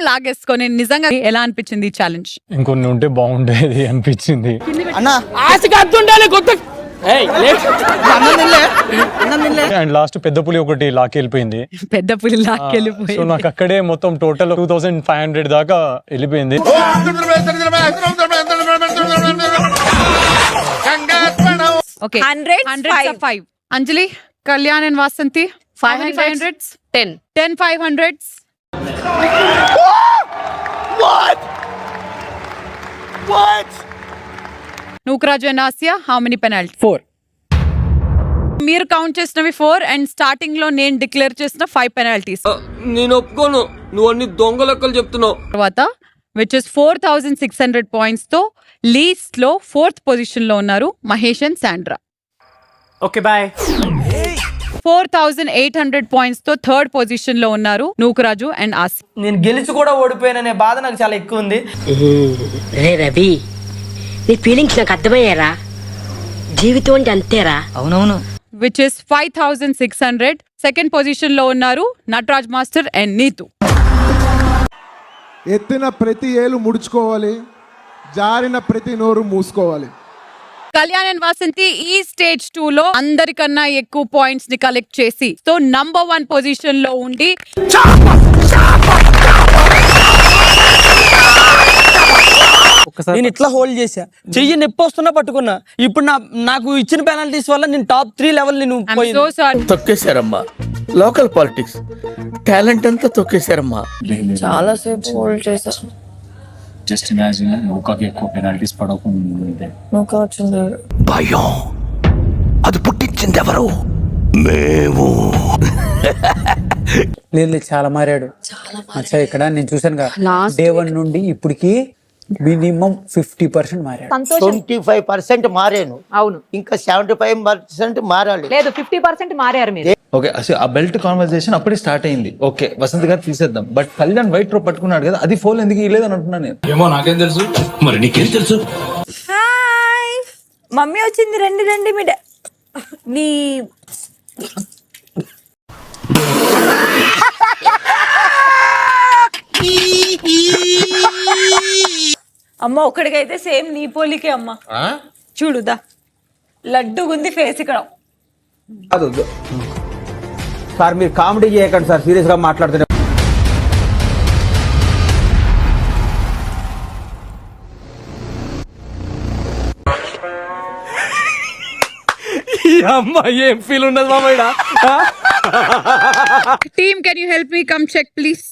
లాగేసుకొని నిజంగా ఎలా అనిపించింది ఈ ఛాలెంజ్? ఇంకొన్ని ఉంటే బాగుండేది అనిపించింది. అండ్ లాస్ట్ పెద్ద పులి ఒకటి లాకెళ్ళిపోయింది. పెద్ద పులి లాకెళ్ళిపోయింది. సో నాకు అక్కడే మొత్తం టోటల్ 2500 దాకా వెళ్ళిపోయింది. Okay 100 Anjali, Kalyan and Vasanthi 500 10 500. Nookaraju and Asia how many penalty? 4. మీరు కౌంట్ చేసినవి 4 అండ్ స్టార్టింగ్ లో నేను డిక్లేర్ చేసిన 5 పెనాల్టీస్. నేను ఒప్పుకోను, నువ్వు అన్ని దొంగ లెక్కలు చెప్తున్నావు. తర్వాత విచ్ ఇస్ 4600 పాయింట్స్ తో లీస్ట్ లో 4th పొజిషన్ లో ఉన్నారు Mahesh and Sandra. Okay boy. 4800 points తో 3rd పొజిషన్ లో ఉన్నారు నూకరాజు అండ్ ఆసియా. నేను గెలిచి కూడా ఓడిపోయాననే బాధ నాకు చాలా ఎక్కువ ఉంది. రే రవి, నీ ఫీలింగ్స్ నాకు అర్థమయ్యారా? జీవితం అంటే అంతేరా. అవునవును. Which is 5600. 2nd పొజిషన్ లో ఉన్నారు నటరాజ్ మాస్టర్ అండ్ నీతు. ఎత్తిన ప్రతి ఏలు ముడుచుకోవాలి, జారిన ప్రతి నోరు మూసుకోవాలి. కళ్యాణ్ అండ్ వాసంతి ఈ స్టేజ్ 2 లో అందరికన్నా ఎక్కువ పాయింట్స్ ని కలెక్ట్ చేసి సో నంబర్ 1 పొజిషన్ లో ఉండి నేను ఇట్లా హోల్డ్ చేసా, చెయ్యి నొప్పి వస్తున్నా పట్టుకున్నా. ఇప్పుడు నాకు ఇచ్చిన పెనాల్టీస్ వల్ల నేను టాప్ 3 లెవెల్ నేను సో సారీ. తొక్కేశారమ్మా, లోకల్ పాలిటిక్స్ టాలెంట్ అంతా తొక్కేశారమ్మా. చాలా సేపు హోల్డ్ చేసా. జస్ట్ ఇమాజిన్ నౌకాకి ఎక్కువ పెనాల్టీస్ పడకుండా నౌకా వచ్చింది. భయం అది పుట్టించింది ఎవరు? మేము. లేదు చాలా మారాడు. అచ్చా ఇక్కడ నేను చూసాను డే 1 నుండి ఇప్పటికి మినిమం 50% మారాడు. 25% మారాను. అవును, ఇంకా 75% మారాలి. లేదు 50% మారారు మీరు. ఓకే, అసలు ఆ బెల్ట్ కాన్వర్సేషన్ అప్పుడే స్టార్ట్ అయింది. ఓకే వసంత్ గారు తీసేద్దాం, బట్ కళ్యాణ్ వైట్ రో పట్టుకున్నాడు కదా, అది ఫోన్ ఎందుకు ఇవ్వలేదు అని అంటున్నాను నేను. ఏమో నాకేం తెలుసు, మరి నీకేం తెలుసు? హాయ్ మమ్మీ వచ్చింది, రండి రండి. మీ నీ అమ్మ ఒక్కడికైతే సేమ్ నీ పోలికే అమ్మ. చూడుదా లడ్డుగుంది ఫేస్ ఇక్కడ. సార్ మీరు కామెడీ చేయకండి సార్, సీరియస్ గా మాట్లాడుతున్నారు. అమ్మ ఏం ఫీల్ ఉండదు మామయ్య. Team can you help me come check please?